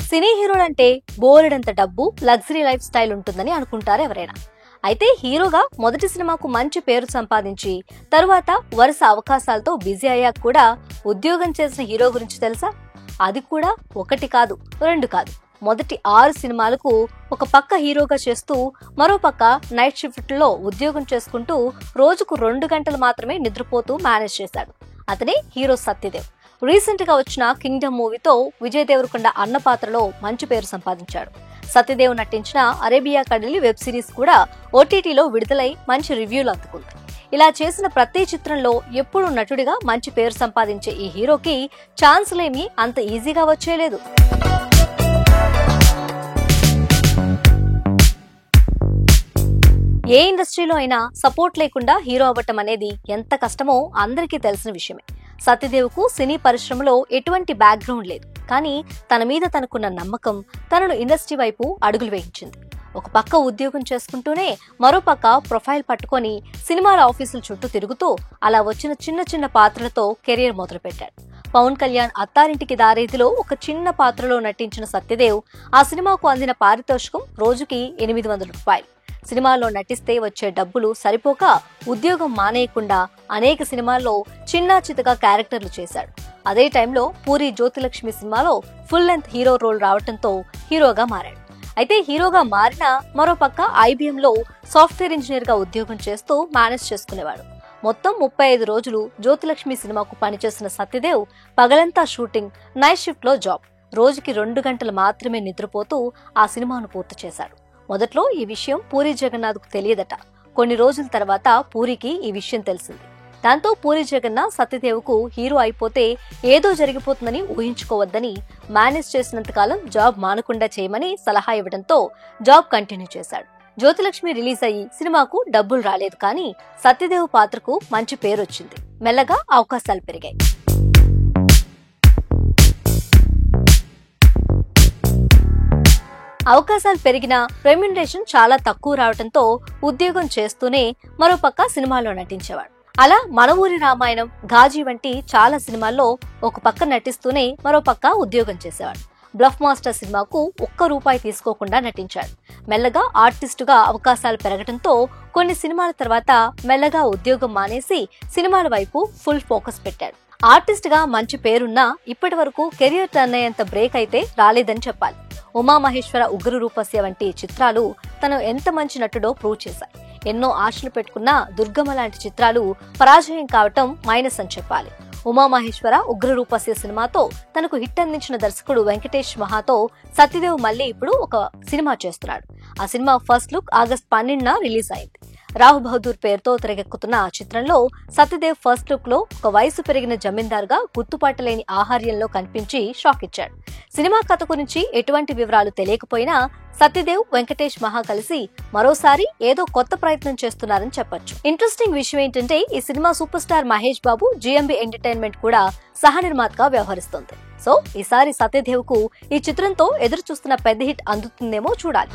సినీ హీరోలంటే బోలెడంత డబ్బు, luxury life style ఉంటుందని అనుకుంటారు ఎవరైనా. అయితే హీరోగా మొదటి సినిమాకు మంచి పేరు సంపాదించి తరువాత వరుస అవకాశాలతో బిజీ అయ్యాక కూడా ఉద్యోగం చేసిన హీరో గురించి తెలుసా? అది కూడా ఒకటి కాదు, రెండు కాదు, మొదటి 6 సినిమాలకు ఒక పక్క హీరోగా చేస్తూ మరో పక్క నైట్ షిఫ్ట్లో ఉద్యోగం చేసుకుంటూ రోజుకు 2 గంటలు మాత్రమే నిద్రపోతూ మేనేజ్ చేశాడు. అతనే హీరో సత్యదేవ్. రీసెంట్ గా వచ్చిన కింగ్డమ్ మూవీతో విజయ్ దేవరకొండ అన్న పాత్రలో మంచి పేరు సంపాదించాడు. సత్యదేవ్ నటించిన అరేబియా కడలి వెబ్ సిరీస్ కూడా ఓటీటీలో విడుదలై మంచి రివ్యూలు అందుకుంది. ఇలా చేసిన ప్రతి చిత్రంలో ఎప్పుడూ నటుడిగా మంచి పేరు సంపాదించే ఈ హీరోకి ఛాన్సులేమీ అంత ఈజీగా వచ్చేలేదు. ఏ ఇండస్ట్రీలో అయినా సపోర్ట్ లేకుండా హీరో అవ్వటం అనేది ఎంత కష్టమో అందరికీ తెలిసిన విషయమే. సత్యదేవ్కు సినీ పరిశ్రమలో ఎటువంటి బ్యాక్గ్రౌండ్ లేదు, కానీ తన మీద తనకున్న నమ్మకం తనను ఇండస్ట్రీ వైపు అడుగులు వేయించింది. ఒక పక్క ఉద్యోగం చేసుకుంటూనే మరో పక్క ప్రొఫైల్ పట్టుకొని సినిమాల ఆఫీసుల చుట్టూ తిరుగుతూ అలా వచ్చిన చిన్న చిన్న పాత్రలతో కెరీర్ మొదలుపెట్టాడు. పవన్ కళ్యాణ్ అత్తారింటికి దారేదిలో ఒక చిన్న పాత్రలో నటించిన సత్యదేవ్ ఆ సినిమాకు అందిన పారితోషికం రోజుకి 800 రూపాయలు. సినిమాల్లో నటిస్తే వచ్చే డబ్బులు సరిపోక ఉద్యోగం మానేయకుండా అనేక సినిమాల్లో చిన్నా చితగా క్యారెక్టర్లు చేశాడు. అదే టైంలో పూరి జ్యోతిలక్ష్మి సినిమాలో ఫుల్ లెంత్ హీరో రోల్ రావడంతో హీరోగా మారాడు. అయితే హీరోగా మారిన మరో పక్క ఐబీఎంలో సాఫ్ట్వేర్ ఇంజనీర్ గా ఉద్యోగం చేస్తూ మేనేజ్ చేసుకునేవాడు. మొత్తం 35 రోజులు జ్యోతిలక్ష్మి సినిమాకు పనిచేసిన సత్యదేవ్ పగలంతా షూటింగ్, నైట్ షిఫ్ట్ లో జాబ్, రోజుకి 2 గంటలు మాత్రమే నిద్రపోతూ ఆ సినిమాను పూర్తి చేశాడు. మొదట్లో ఈ విషయం పూరి జగన్నాథ్కు తెలియదట. కొన్ని రోజుల తర్వాత పూరికి ఈ విషయం తెలిసింది. దాంతో పూరి జగన్నాథ్ సత్యదేవ్కు హీరో అయిపోతే ఏదో జరిగిపోతుందని ఊహించుకోవద్దని, మేనేజ్ చేసినంతకాలం జాబ్ మానకుండా చేయమని సలహా ఇవ్వడంతో జాబ్ కంటిన్యూ చేశాడు. జ్యోతిలక్ష్మి రిలీజ్ అయ్యి సినిమాకు డబ్బులు రాలేదు, కానీ సత్యదేవ్ పాత్రకు మంచి పేరు వచ్చింది. మెల్లగా అవకాశాలు పెరిగాయి. అవకాశాలు పెరిగినా రెమ్యునరేషన్ చాలా తక్కువ రావడంతో ఉద్యోగం చేస్తూనే మరోపక్క సినిమాలో నటించేవాడు. అలా మన ఊరి రామాయణం, ఘాజీ వంటి చాలా సినిమాల్లో ఒక పక్క నటిస్తూనే మరో పక్క ఉద్యోగం చేసేవాడు. బ్లఫ్ మాస్టర్ సినిమాకు ₹1 తీసుకోకుండా నటించాడు. మెల్లగా ఆర్టిస్టుగా అవకాశాలు పెరగడంతో కొన్ని సినిమాల తర్వాత మెల్లగా ఉద్యోగం మానేసి సినిమాల వైపు ఫుల్ ఫోకస్ పెట్టాడు. ఆర్టిస్ట్ గా మంచి పేరున్నా ఇప్పటి వరకు కెరియర్ టర్న్ అయ్యేంత బ్రేక్ అయితే రాలేదని చెప్పాలి. ఉమామహేశ్వర, ఉగ్ర రూపస్య వంటి చిత్రాలు తను ఎంత మంచి నటుడో ప్రూవ్ చేశాయి. ఎన్నో ఆశలు పెట్టుకున్న దుర్గమ్మ లాంటి చిత్రాలు పరాజయం కావటం మైనస్ అని చెప్పాలి. ఉమామహేశ్వర, ఉగ్ర రూపస్య సినిమాతో తనకు హిట్ అందించిన దర్శకుడు వెంకటేష్ మహాతో సత్యదేవ్ మళ్ళీ ఇప్పుడు ఒక సినిమా చేస్తున్నాడు. ఆ సినిమా ఫస్ట్ లుక్ ఆగస్టు 12న రిలీజ్ అయింది. రావు బహదూర్ పేరుతో తెరకెక్కుతున్న ఆ చిత్రంలో సత్యదేవ్ ఫస్ట్ లుక్ లో ఒక వయసు పెరిగిన జమీందార్గా గుర్తుపట్టలేని ఆహార్యంలో కనిపించి షాక్ ఇచ్చాడు. సినిమా కథ గురించి ఎటువంటి వివరాలు తెలియకపోయినా సత్యదేవ్, వెంకటేష్ మహా కలిసి మరోసారి ఏదో కొత్త ప్రయత్నం చేస్తున్నారని చెప్పొచ్చు. ఇంట్రెస్టింగ్ విషయం ఏంటంటే ఈ cinema super star Mahesh Babu GMB entertainment కూడా సహ నిర్మాతగా వ్యవహరిస్తోంది. సో ఈసారి సత్యదేవ్ కు ఈ చిత్రంతో ఎదురు చూస్తున్న పెద్ద హిట్ అందుతుందేమో చూడాలి.